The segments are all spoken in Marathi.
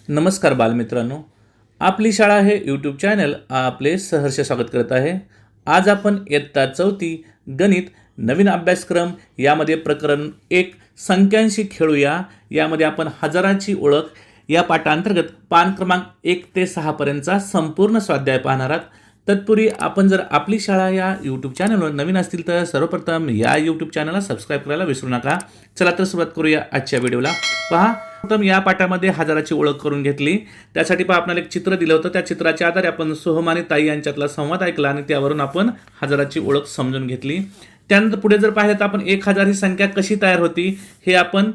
नमस्कार बालमित्रांनो, आपली शाळा हे यूट्यूब चॅनल आपले सहर्ष स्वागत करत आहे. आज आपण इयत्ता 4थी गणित नवीन अभ्यासक्रम यामध्ये प्रकरण 1 संख्यांशी खेळूया यामध्ये आपण हजाराची ओळख या पाठांतर्गत पान क्रमांक 1 ते 6 पर्यंतचा संपूर्ण स्वाध्याय पाहणार आहात. तत्पूर्वी आपण जर आपली शाळा या यूट्यूब चॅनलवर नवीन असतील तर सर्वप्रथम या यूट्यूब चॅनलला सबस्क्राईब करायला विसरू नका. चला तर सुरुवात करूया आजच्या व्हिडिओला. पहा, प्रथम या पाठामध्ये हजाराची ओळख करून घेतली. त्यासाठी पहा आपल्याला एक चित्र दिलं होतं. त्या चित्राच्या आधारे आपण सोहम आणि ताई यांच्यातला संवाद ऐकला आणि त्यावरून आपण हजाराची ओळख समजून घेतली. त्यानंतर पुढे जर पाहिलं तर आपण 1000 ही संख्या कशी तयार होती हे आपण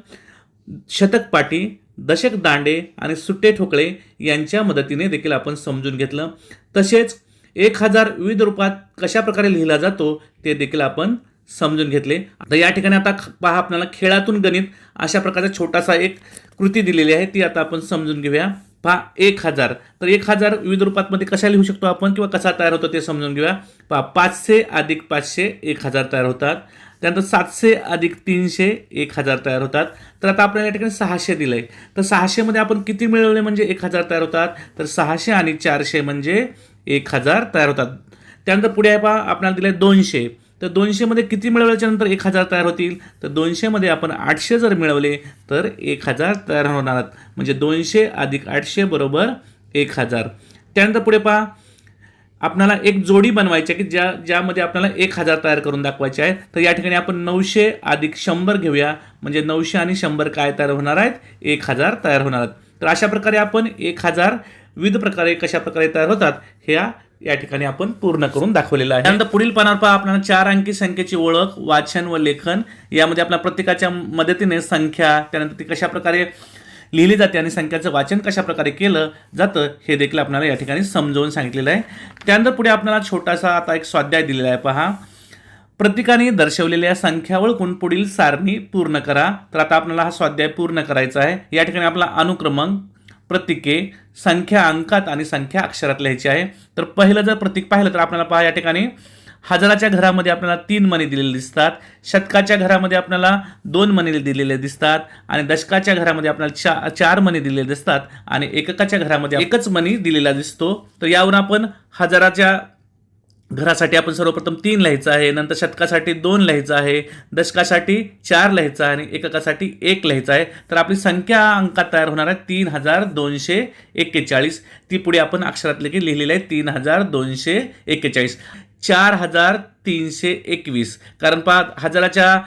शतकपाटी, दशक दांडे आणि सुट्टे ठोकळे यांच्या मदतीने देखील आपण समजून घेतलं. तसेच 1000 विविध रूपात कशा प्रकारे लिहिला जातो ते देखील आपण समजून घेतले. आता या ठिकाणी आता पहा आपल्याला खेळातून गणित अशा प्रकारचा छोटासा एक कृती दिलेली आहे, ती आता आपण समजून घेऊया. पहा 1000, तर 1000 विविध रूपात मध्ये कशा लिहू शकतो आपण किंवा कसा तयार होतो ते समजून घेऊया. पहा 500 अधिक 500 1000 तयार होतात. त्यानंतर 700 अधिक 300 1000 तयार होतात. तर आता आपल्याला या ठिकाणी 600 दिलंय, तर 600 मध्ये आपण किती मिळवले म्हणजे 1000 तयार होतात. तर 600 आणि 400 म्हणजे 1000 तयार होतात. त्यानंतर पुढे आहे पहा आपल्याला दिले 200, तर 200 मध्ये किती मिळवल्याच्या नंतर 1000 तयार होतील. तर 200 मध्ये आपण 800 जर मिळवले तर 1000 तयार होणार. म्हणजे 200 अधिक 800 बरोबर 1000. त्यानंतर पुढे पहा आपल्याला एक जोडी बनवायची आहे की ज्यामध्ये आपल्याला 1000 तयार करून दाखवायचे आहे. तर या ठिकाणी आपण 900 अधिक 100 घेऊया. म्हणजे 900 आणि 100 काय तयार होणार आहेत, 1000 तयार होणार आहेत. तर अशा प्रकारे आपण 1000 विविध प्रकारे कशा प्रकारे तयार होतात हे या ठिकाणी आपण पूर्ण करून दाखवलेलं आहे. त्यानंतर पुढील पानावर पहा आपल्याला 4 अंकी संख्येची ओळख, वाचन व लेखन यामध्ये आपल्या प्रत्येकाच्या मदतीने संख्या त्यानंतर ती कशा प्रकारे लिहिली जाते आणि संख्याचं वाचन कशा प्रकारे केलं जातं हे देखील आपल्याला या ठिकाणी समजावून सांगितलेलं आहे. त्यानंतर पुढे आपल्याला छोटासा आता एक स्वाध्याय दिलेला आहे. पहा, प्रत्येकाने दर्शवलेल्या संख्या ओळखून पुढील सारणी पूर्ण करा. तर आता आपल्याला हा स्वाध्याय पूर्ण करायचा आहे. या ठिकाणी आपला अनुक्रमांक, प्रतीके, संख्या अंकात आणि संख्या अक्षरात लिहायची आहे. तर पहिलं जर प्रतीक पाहिलं तर आपल्याला पहा या ठिकाणी हजाराच्या घरामध्ये आपल्याला 3 मणी दिलेले दिसतात, शतकाच्या घरामध्ये आपल्याला 2 मणी दिलेले दिसतात आणि दशकाच्या घरामध्ये आपल्याला 4 मणी दिलेले दिसतात आणि एककाच्या घरामध्ये एकच मणी दिलेला दिसतो. तर यावरून आपण हजाराच्या घरासाठी आपण सर्वप्रथम 3 लिहायचं आहे, नंतर शतकासाठी 2 लिहायचं आहे, दशकासाठी 4 लिहायचं आहे आणि एककासाठी 1 लिहायचं आहे. तर आपली संख्या अंकात तयार होणार आहे 3241. ती पुढे आपण अक्षरात लिहिलेली आहे 3241. 4321, कारण पहा हजाराच्या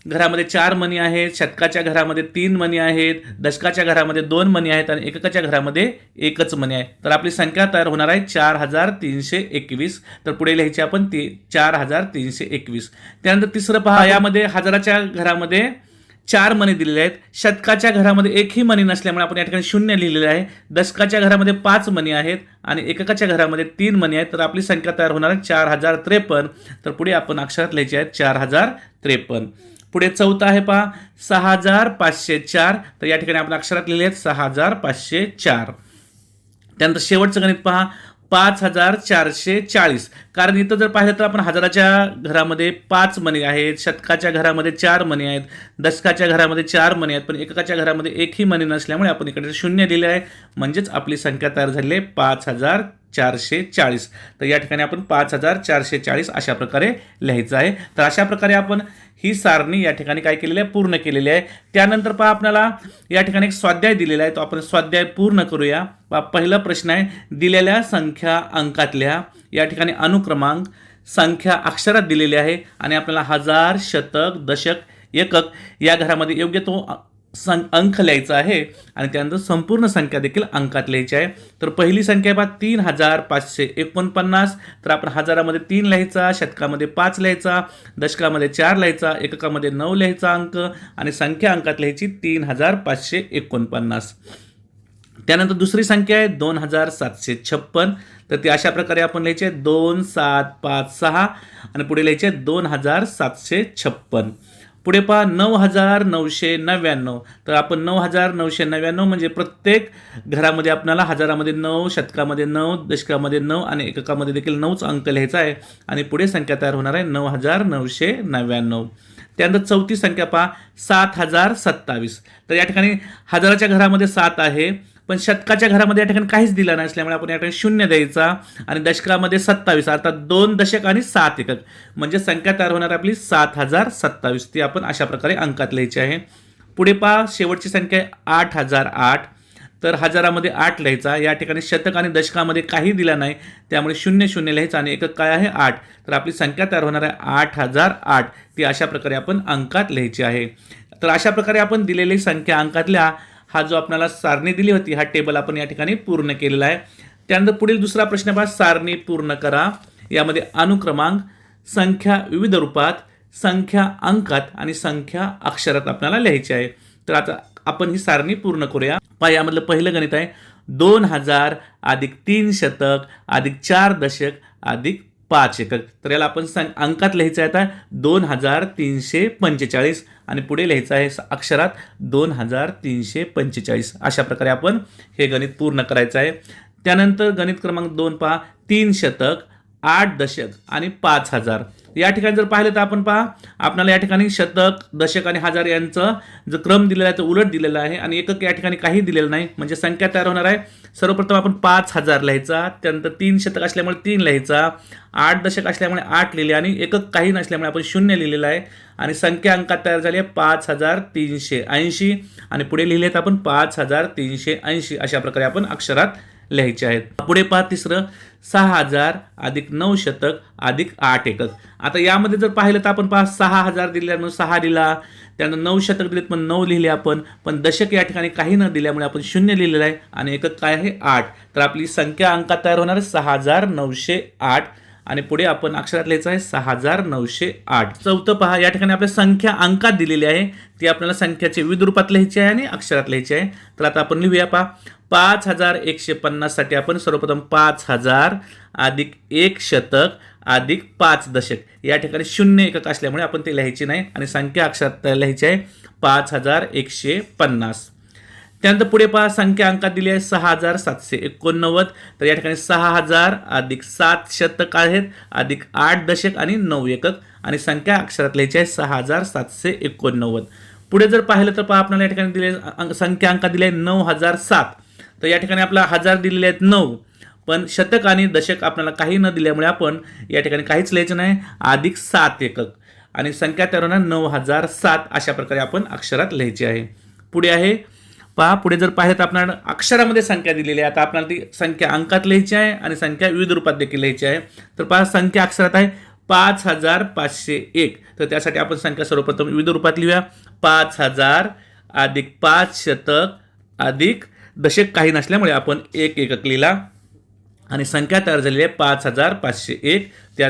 घरामध्ये 4 मणी आहेत, शतकाच्या घरामध्ये 3 मणी आहेत, दशकाच्या घरामध्ये 2 मणी आहेत आणि एककाच्या घरामध्ये एकच मणी आहे. तर आपली संख्या तयार होणार आहे 4321. तर पुढे लिहायची आपण 4321. त्यानंतर तिसरं पहा, यामध्ये हजाराच्या घरामध्ये 4 मणी दिलेले आहेत, शतकाच्या घरामध्ये एकही मणी नसल्यामुळे आपण या ठिकाणी 0 लिहिलेले आहे, दशकाच्या घरामध्ये 5 मणी आहेत आणि एककाच्या घरामध्ये 3 मणी आहेत. तर आपली संख्या तयार होणार आहे 4053. तर पुढे आपण अक्षरात लिहायचे आहेत 4053. पुढे चौथा आहे पहा 6504. तर या ठिकाणी आपण अक्षरात लिहिले आहेत 6504. त्यानंतर शेवटचं गणित पहा 5440, कारण इथं जर पाहिलं तर आपण हजाराच्या घरामध्ये 5 मणी आहेत, शतकाच्या घरामध्ये 4 मणी आहेत, दशकाच्या घरामध्ये 4 मणी आहेत, पण एककाच्या घरामध्ये एकही मणी नसल्यामुळे आपण इकडे 0 दिले आहे. म्हणजेच आपली संख्या तयार झाली आहे 5440. तर या ठिकाणी आपण 5440 अशा प्रकारे लिहायचं आहे. तर अशा प्रकारे आपण ही सारणी या ठिकाणी काय केलेली आहे, पूर्ण केलेली आहे. त्यानंतर पहा आपल्याला या ठिकाणी एक स्वाध्याय दिलेला आहे, तो आपण स्वाध्याय पूर्ण करूया. पहिला प्रश्न आहे, दिलेल्या संख्या अंकातल्या या ठिकाणी अनुक्रमांक, संख्या अक्षरात दिलेली आहे आणि आपल्याला हजार, शतक, दशक, एकक या घरामध्ये योग्य तो अंक लिहायचा आहे आणि त्यानंतर संपूर्ण संख्या देखील अंकात लिहायची आहे. तर पहिली संख्या आहे 3549. तर आपण हजारामध्ये 3 लिहायचा, शतकामध्ये 5 लिहायचा, दशकामध्ये 4 लिहायचा, एककामध्ये 9 लिहायचा अंक आणि संख्या अंकात लिहायची 3549. त्यानंतर दुसरी संख्या आहे 2756. तर ती अशा प्रकारे आपण लिहायची आहे 2756 आणि पुढे लिहायचे 2756. पुढे पहा 9999. तर आपण 9999 म्हणजे प्रत्येक घरामध्ये आपल्याला हजारामध्ये 9, शतकामध्ये 9, दशकामध्ये 9 आणि एककामध्ये देखील 9च अंक लिहायचा आहे आणि पुढे संख्या तयार होणार आहे 9999. त्यानंतर चौथी संख्या पहा 7027. तर या ठिकाणी हजाराच्या घरामध्ये 7 आहे, पण शतकाच्या घरामध्ये या ठिकाणी काहीच दिलं नसल्यामुळे आपण या ठिकाणी 0 द्यायचा आणि दशकामध्ये 27 अर्थात 2 दशक आणि 7 एकक म्हणजे संख्या तयार होणार आपली 7027 ती आपण अशा प्रकारे अंकात लिहायची आहे. पुढे पहा शेवटची संख्या आहे 8008 तर हजारामध्ये 8 लिहायचा. या ठिकाणी शतक आणि दशकामध्ये काही दिला नाही त्यामुळे 00 लिहायचं आणि एकक काय आहे 8 तर आपली संख्या तयार होणार आहे 8008 ती अशा प्रकारे आपण अंकात लिहायची आहे. तर अशा प्रकारे आपण दिलेली संख्या अंकातल्या हा जो आपल्याला सारणी दिली होती हा टेबल आपण या ठिकाणी पूर्ण केलेला आहे. त्यानंतर पुढील दुसरा प्रश्न पहा सारणी पूर्ण करा. यामध्ये अनुक्रमांक, संख्या विविध रूपात, संख्या अंकात आणि संख्या अक्षरात आपल्याला लिहायची आहे. तर आता आपण ही सारणी पूर्ण करूया. पहा यामधलं पहिलं गणित आहे 2000 अधिक 3 शतक अधिक 4 दशक अधिक 5 एकक. तर याला आपण अंकात लिहायचं आहे आता 2345 आणि पुढे लिहायचं आहे अक्षरात 2345 अशा प्रकारे आपण हे गणित पूर्ण करायचं आहे. त्यानंतर गणित क्रमांक 2 पहा 3 शतक 8 दशक आणि 5000. या ठिकाणी जर पाहिलं तर आपण पहा आपल्याला या ठिकाणी शतक दशक आणि हजार यांचं जो क्रम दिलेला आहे तो उलट दिलेला आहे आणि एकक या ठिकाणी काही दिलेलं नाही म्हणजे संख्या तयार होणार आहे. सर्वप्रथम आपण 5000 लिहायचा, त्यानंतर 3 शतक असल्यामुळे 3 लिहायचा, 8 दशक असल्यामुळे 8 लिहिले आणि एकक काही नसल्यामुळे आपण 0 लिहिलेलं आहे आणि संख्या अंकात तयार झाली आहे 5380 आणि पुढे लिहिलेत आपण 5380 अशा प्रकारे आपण अक्षरात लिहायचे आहेत. पुढे पहा तिसरं 6000 अधिक 9 शतक अधिक 8 एकक. आता यामध्ये जर पाहिलं तर आपण पहा 6000 दिल्यामुळे 6 दिला, त्यानंतर 9 शतक दिलेत पण 9 लिहिले आपण, पण दशक या ठिकाणी काही न दिल्यामुळे आपण 0 लिहिलेलं आहे आणि एकक काय आहे 8 तर आपली संख्या अंकात तयार होणार 6908 आणि पुढे आपण अक्षरात लिहायचं आहे 6908. चौथं पहा या ठिकाणी आपल्या संख्या अंकात दिलेली आहे ती आपल्याला संख्याचे विविध रूपात लिहायची आहे आणि अक्षरात लिहायची आहे. तर आता आपण लिहूया पहा 5150 साठी आपण सर्वप्रथम 5000 अधिक 1 शतक अधिक 5 दशक या ठिकाणी 0 एकक असल्यामुळे आपण ते लिहायचे नाही आणि संख्या अक्षरात लिहायची आहे 5150. त्यानंतर पुढे पहा संख्या अंकात दिली आहे 6789 तर या ठिकाणी 6000 अधिक 7 शतक आहेत अधिक 8 दशक आणि 9 एकक आणि संख्या अक्षरात लिहायची आहे 6789. पुढे जर पाहिलं तर पहा आपल्याला या ठिकाणी दिले संख्या अंकात दिली आहे 9007 तर या ठिकाणी आपला 1000 दिलेले आहेत 9 पण शतक आणि दशक आपल्याला काही न दिल्यामुळे आपण या ठिकाणी काहीच लिहायचं नाही अधिक 7 एकक आणि संख्या तयार होणार 9007 अशा प्रकारे आपण अक्षरात लिहायची आहे. पुढे आहे पहा पुढे जर पाहिलं तर आपल्याला अक्षरामध्ये संख्या दिलेली आहे. आता आपल्याला ती संख्या अंकात लिहायची आहे आणि संख्या विविध रूपात देखील लिहायची आहे. तर पहा संख्या अक्षरात आहे 5501 तर त्यासाठी आपण संख्या सर्वप्रथम विविध रूपात लिहूया 5000 अधिक 5 शतक अधिक दशक काही नसल्यामुळे आपण 1 एकक लिहिला आणि संख्या तयार झालेली आहे 5501 त्या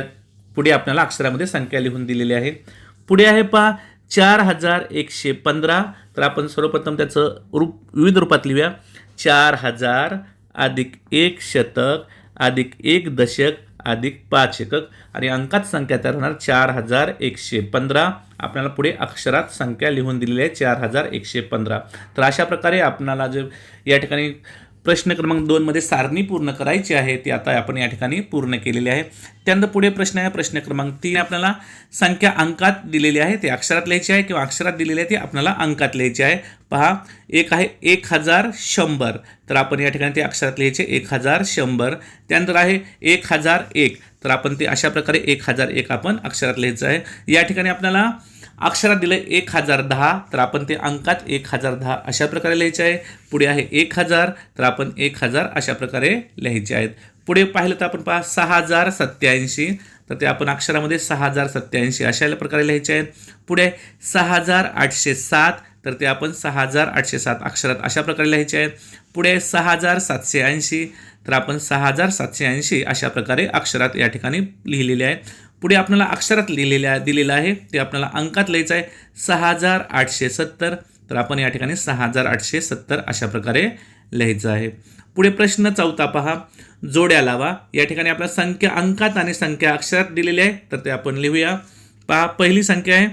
पुढे आपल्याला अक्षरामध्ये संख्या लिहून दिलेली आहे. पुढे आहे पहा 4115 तर आपण सर्वप्रथम त्याचं विविध रूपात लिहूया 4000 अधिक 1 शतक अधिक 1 दशक अधिक 5 एकक आणि अंकात संख्या तयार होणार 4115 आपल्याला पुढे अक्षरात संख्या लिहून दिलेली आहे 4115. तर अशा प्रकारे आपल्याला जे या ठिकाणी प्रश्न क्रमांक 2 मध्ये सारणी पूर्ण करायची आहे ती आता आपण या ठिकाणी पूर्ण केलेली आहे. त्यानंतर पुढे प्रश्न आहे प्रश्न क्रमांक 3 आपल्याला संख्या अंकात दिलेली आहे ते अक्षरात लिहायची आहे किंवा अक्षरात दिलेली आहे ती आपल्याला अंकात लिहायची आहे. पहा एक आहे 1100 तर आपण या ठिकाणी ते अक्षरात लिहायचे 1100. त्यानंतर आहे 1001 तर आपण ते अशा प्रकारे 1001 आपण अक्षरात लिहायचं आहे. या ठिकाणी आपल्याला अक्षरात दिलं 1010 तर आपण ते अंकात 1010 अशा प्रकारे लिहायचे आहे. पुढे आहे 1000 तर आपण 1000 अशा प्रकारे लिहायचे आहेत. पुढे पाहिलं तर आपण पहा 6087 तर ते आपण अक्षरामध्ये 6087 अशा प्रकारे लिहायचे आहेत. पुढे 6807 तर ते आपण 6807 अक्षरात अशा प्रकारे लिहायचे आहेत. पुढे 6780 तर आपण 6780 अशा प्रकारे अक्षरात या ठिकाणी लिहिलेले आहे. पुढे आपल्याला अक्षरात दिलेलं आहे ते आपल्याला अंकात लिहायचं आहे 6870 तर आपण या ठिकाणी 6870 अशा प्रकारे लिहायचं आहे. पुढे प्रश्न 4 पहा जोड्या लावा. या ठिकाणी आपल्याला संख्या अंकात आणि संख्या अक्षरात दिलेली आहे तर ते आपण लिहूया. पहा पहिली संख्या आहे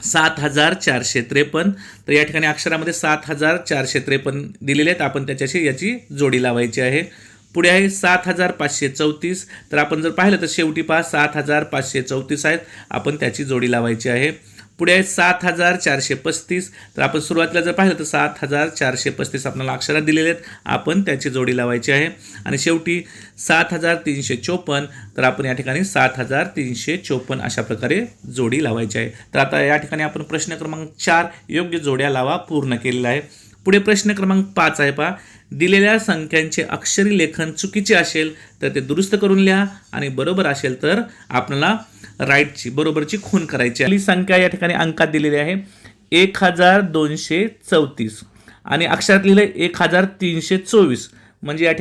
7453 तर या ठिकाणी अक्षरामध्ये 7453 दिलेले आहेत आपण त्याच्याशी याची जोडी लावायची आहे. पुढे आहे 7534 तर आपण जर पाहिलं तर शेवटी पहा 7534 आहेत आपण त्याची जोडी लावायची आहे. पुढे आहे 7435. तर आपण सुरुवातीला जर पाहिलं तर 7435 आपल्याला अक्षरात दिलेले आहेत, आपण त्याची जोडी लावायची आहे. आणि शेवटी 7354. तर आपण या ठिकाणी 7354 अशा प्रकारे जोडी लावायची आहे. तर आता या ठिकाणी आपण प्रश्न क्रमांक 4 योग्य जोड्या लावा पूर्ण केलेला आहे. पुढे प्रश्न क्रमांक 5 आहे पहा. दिलेल्या संख्यांचे अक्षरी लेखन चुकीचे असेल तर ते दुरुस्त करून लिहा आणि बरोबर असेल तर आपल्याला राईटची बरोबरची खूण करायची. आपली संख्या या ठिकाणी अंकात दिलेली आहे 1234 आणि अक्षरात लिहिलं आहे 1324. म्हणजे या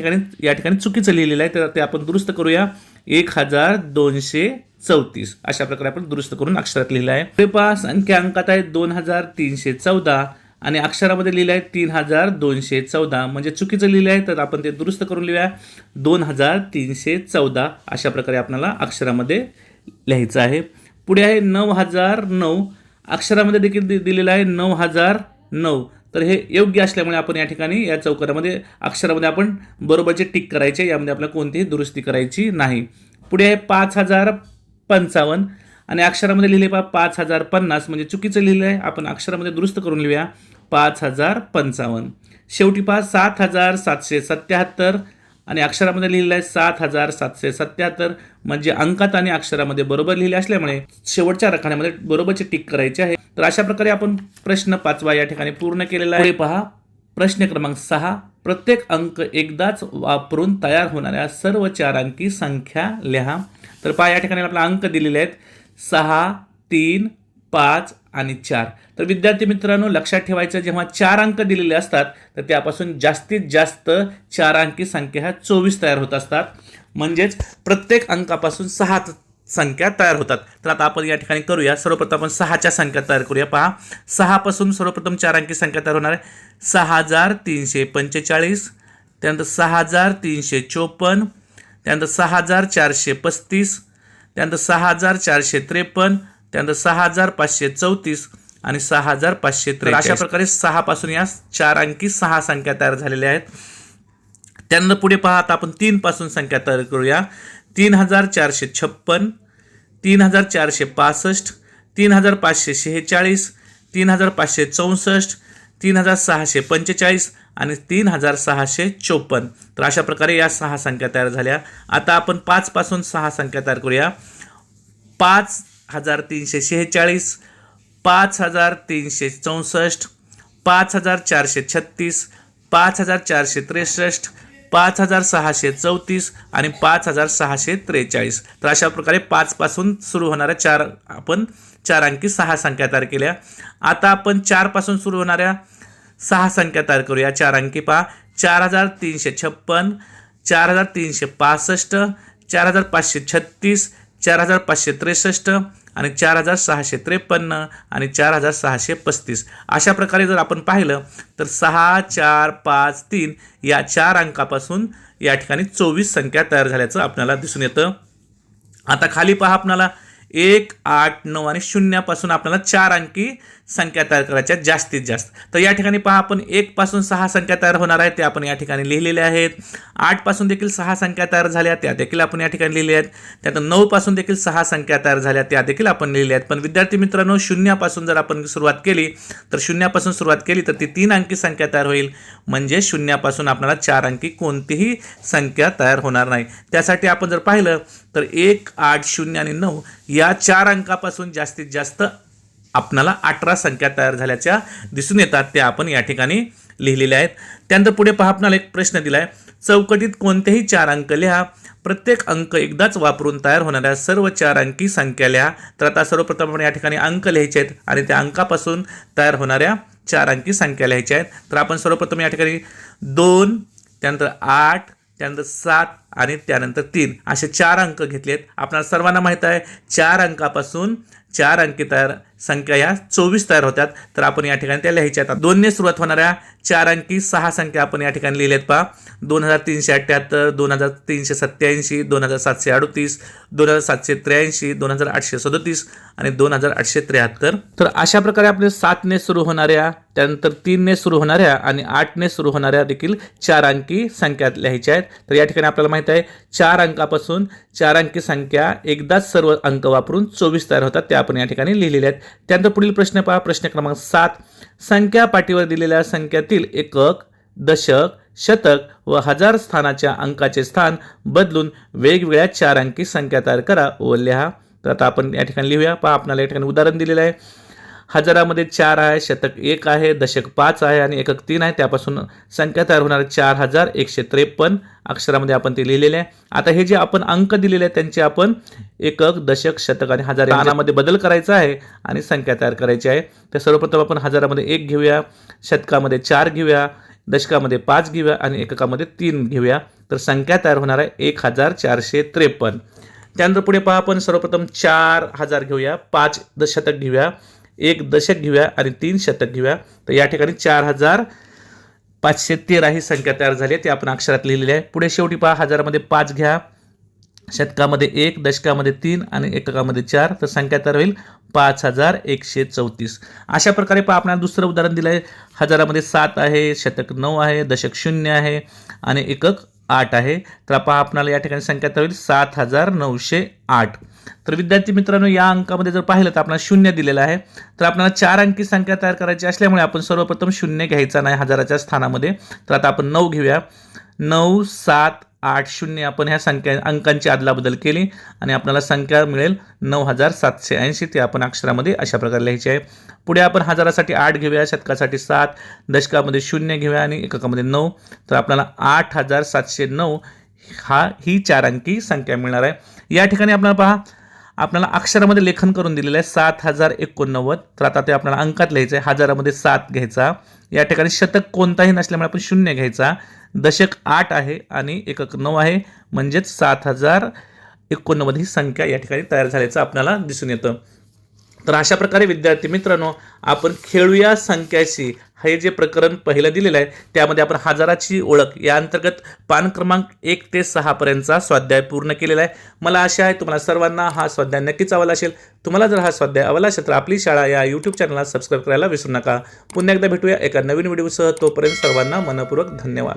ठिकाणी चुकीचं लिहिलेलं आहे, तर ते आपण दुरुस्त करूया. 1234 अशा प्रकारे आपण दुरुस्त करून अक्षरात लिहिलं आहे. पुढे पहा संख्या अंकात आहे 2314 आणि अक्षरामध्ये लिहिलं आहे 3214. म्हणजे चुकीचं लिहिलं आहे, तर आपण ते दुरुस्त करून लिहूया 2314 अशा प्रकारे आपल्याला अक्षरामध्ये लिहायचं आहे. पुढे आहे 9009. अक्षरामध्ये देखील दिलेलं आहे 9009. तर हे योग्य असल्यामुळे आपण या ठिकाणी या चौकारामध्ये अक्षरामध्ये आपण बरोबरचे टिक करायचे, यामध्ये आपल्याला कोणतीही दुरुस्ती करायची नाही. पुढे आहे 5055 आणि अक्षरामध्ये लिहिले पहा 5050. म्हणजे चुकीचं लिहिलं आहे, आपण अक्षरामध्ये दुरुस्त करून लिहूया 5055. शेवटी पहा 7777 आणि अक्षरामध्ये लिहिलेलं आहे 7777. म्हणजे अंकात आणि अक्षरामध्ये बरोबर लिहिले असल्यामुळे शेवटच्या रकान्यामध्ये बरोबरचे टिक करायचे आहे. तर अशा प्रकारे आपण प्रश्न 5 या ठिकाणी पूर्ण केलेला आहे. पहा प्रश्न क्रमांक 6. प्रत्येक अंक एकदाच वापरून तयार होणाऱ्या सर्व 4 अंकी संख्या लिहा. तर पहा या ठिकाणी आपल्याला अंक दिलेले आहेत 6, 3, 5 आणि 4. तर विद्यार्थी मित्रांनो लक्षात ठेवायचं, जेव्हा 4 अंक दिलेले असतात तर त्यापासून जास्तीत जास्त 4 अंकी संख्या ह्या 24 तयार होत असतात. म्हणजेच प्रत्येक अंकापासून 6 संख्या तयार होतात. तर आता आपण या ठिकाणी करूया. सर्वप्रथम आपण 6च्या संख्या तयार करूया. पहा 6 पासून सर्वप्रथम 4 अंकी संख्या तयार होणार आहे 6345, त्यानंतर 6354, त्यानंतर 6435, त्यानंतर 6453, त्यानंतर 6534 आणि 6543. अशा प्रकारे 6 पासून या 4 अंकी 6 संख्या तयार झालेल्या आहेत. त्यानंतर पुढे पहा आता आपण 3 पासून संख्या तयार करूया. 3456, 3465, 3546, 3564, 3645 आणि 3654. तर अशा प्रकारे या 6 संख्या तयार झाल्या. आता आपण 5 पासून 6 संख्या तयार करूया. 5346, 5364, 5436, 5463, 5634 आणि 5643. तर अशा प्रकारे 5 पासून सुरू होणाऱ्या 4 अंकी 6 संख्या तयार केल्या. आता आपण 4 पासून सुरू होणाऱ्या 6 संख्या तयार करूया. 4 अंकी पहा 4356, 4365, 4536, 4563 आणि 4653 आणि 4635. अशा प्रकारे जर आपण पाहिलं तर 6, 4, 5, 3 या 4 अंकापासून या ठिकाणी 24 संख्या तयार झाल्याचं आपल्याला दिसून येतं. आता खाली पहा आपल्याला 1, 8, 9 आणि 0 पासून आपल्याला 4 अंकी संख्या तयार करायच्या जास्तीत जास्त. तर या ठिकाणी पहा आपण 1 पासून 6 संख्या तयार होणार आहेत, ते आपण या ठिकाणी लिहिलेले आहेत. 8 पासून देखील 6 संख्या तयार झाल्या, त्या देखील आपण या ठिकाणी लिहिल्या आहेत. त्यानंतर 9 पासून देखील 6 संख्या तयार झाल्या, त्या देखील आपण लिहिल्या आहेत. पण विद्यार्थी मित्रांनो 0 पासून जर आपण सुरुवात केली तर 0 पासून सुरुवात केली तर ती 3 अंकी संख्या तयार होईल. म्हणजे 0 पासून आपल्याला 4 अंकी कोणतीही संख्या तयार होणार नाही. त्यासाठी आपण जर पाहिलं तर 1, 8, 0 आणि 9 या 4 अंकापासून जास्तीत जास्त आपल्याला 18 संख्या तयार झाल्याच्या दिसून येतात, त्या आपण या ठिकाणी लिहिलेल्या आहेत. त्यानंतर पुढे पहा आपल्याला एक प्रश्न दिला आहे. चौकटीत कोणतेही 4 अंक लिहा. प्रत्येक अंक एकदाच वापरून तयार होणाऱ्या सर्व 4 अंकी संख्या लिहा. तर आता सर्वप्रथम आपण या ठिकाणी अंक लिहायचे आहेत आणि त्या अंकापासून तयार होणाऱ्या 4 अंकी संख्या लिहायच्या आहेत. तर आपण सर्वप्रथम या ठिकाणी 2, त्यानंतर 8, त्यानंतर 7 आणि त्यानंतर 3 असे 4 अंक घेतलेत. आपल्याला सर्वांना माहीत आहे 4 अंकापासून 4 अंकी तयार संख्या या 24 तयार होतात. तर आपण या ठिकाणी त्या लिहायच्या आहेत. 2 ने सुरुवात होणाऱ्या 4 अंकी 6 संख्या आपण या ठिकाणी लिहिलेत. पहा 2378, 2387, 2738, 2783, 2837 आणि 2873. तर अशा प्रकारे आपले 7 ने सुरू होणाऱ्या, त्यानंतर 3 ने सुरू होणाऱ्या आणि 8 ने सुरू होणाऱ्या देखील 4 अंकी संख्या लिहायच्या आहेत. तर या ठिकाणी आपल्याला माहित आहे 4 अंकापासून 4 अंकी संख्या एकदाच सर्व अंक वापरून 24 तयार होतात, ते त्या आपण या ठिकाणी लिहिलेल्या आहेत. त्यानंतर पुढील प्रश्न पहा, प्रश्न क्रमांक 7. संख्या पाटीवर दिलेल्या संख्यातील एकक, दशक, शतक व हजार स्थानाच्या अंकाचे स्थान बदलून वेगवेगळ्या 4 अंकी संख्या तयार करा व लिहा. तर आता आपण या ठिकाणी लिहूया. पहा, आपल्याला या ठिकाणी उदाहरण दिलेलं आहे. हजारामध्ये 4 आहे, शतक 1 आहे, दशक 5 आहे आणि एकक 3 आहे. त्यापासून संख्या तयार होणार 4153 अक्षरामध्ये आपण ते लिहिलेले आहे. आता हे जे आपण अंक दिलेले आहेत त्यांचे आपण एकक, दशक, शतक आणि हजार स्थानामध्ये बदल करायचा आहे आणि संख्या तयार करायची आहे. तर सर्वप्रथम आपण हजारामध्ये 1 घेऊया, शतकामध्ये 4 घेऊया, दशकामध्ये 5 घेऊया आणि एककामध्ये 3 घेऊया. तर संख्या तयार होणार आहे 1453. त्यानंतर पुढे पहा, आपण सर्वप्रथम 4000 घेऊया, 5 शतक घेऊया, 1 दशक घेऊया आणि 3 शतक घेऊया. तर या ठिकाणी 4513 ही संख्या तयार झाली आहे, ती आपण अक्षरात लिहिलेली आहे. पुढे शेवटी पहा, हजारामध्ये 5 घ्या, शतकामध्ये 1, दशकामध्ये 3 आणि एककामध्ये 4. तर संख्या तयार होईल 5134. अशा प्रकारे पहा, आपल्याला दुसरं उदाहरण दिलं आहे. हजारामध्ये 7 आहे, शतक 9 आहे, दशक 0 आहे आणि एकक 8 आहे. तर पहा, आपल्याला या ठिकाणी संख्या तयार होईल 7908. तर विद्यार्थी मित्रांनो, या अंकामध्ये जर पाहिलं तर आपल्याला 0 दिलेला आहे. तर आपल्याला 4 अंकी संख्या तयार करायची असल्यामुळे आपण सर्वप्रथम 0 घ्यायचा नाही हजाराच्या स्थानामध्ये. तर आता आपण 9 घेऊया, 9780 आपण ह्या संख्या अंकांची अदलाबदल केली आणि आपल्याला संख्या मिळेल 9780. ते आपण अक्षरामध्ये अशा प्रकारे लिहायची आहे. पुढे आपण हजारासाठी 8 घेऊया, शतकासाठी 7, दशकामध्ये 0 घेऊया आणि एककामध्ये 9. तर आपल्याला 8709 ही 4 अंकी संख्या मिळणार आहे. या ठिकाणी आपल्याला पहा, आपल्याला अक्षरामध्ये लेखन करून दिलेलं आहे 7089. तर आता ते आपल्याला अंकात लिहायचं आहे. हजारामध्ये 7 घ्यायचा, या ठिकाणी शतक कोणताही नसल्यामुळे आपण 0 घ्यायचा, दशक 8 आहे आणि एकक 9 आहे, म्हणजेच 7089 ही संख्या या ठिकाणी तयार झाल्याचं आपल्याला दिसून येतं. तर अशा प्रकारे विद्यार्थी मित्रांनो, आपण खेळूया संख्याशी हे जे प्रकरण पहिलं दिलेलं आहे त्यामध्ये आपण हजाराची ओळख या अंतर्गत पान क्रमांक 1 ते 6 पर्यंतचा स्वाध्याय पूर्ण केलेला आहे. मला आशा आहे तुम्हाला सर्वांना हा स्वाध्याय नक्कीच आवडला असेल. तुम्हाला जर हा स्वाध्याय आवडला असेल तर आपली शाळा या यूट्यूब चॅनलला सबस्क्राईब करायला विसरू नका. पुन्हा एकदा भेटूया एका नवीन व्हिडिओसह. तोपर्यंत सर्वांना मनपूर्वक धन्यवाद.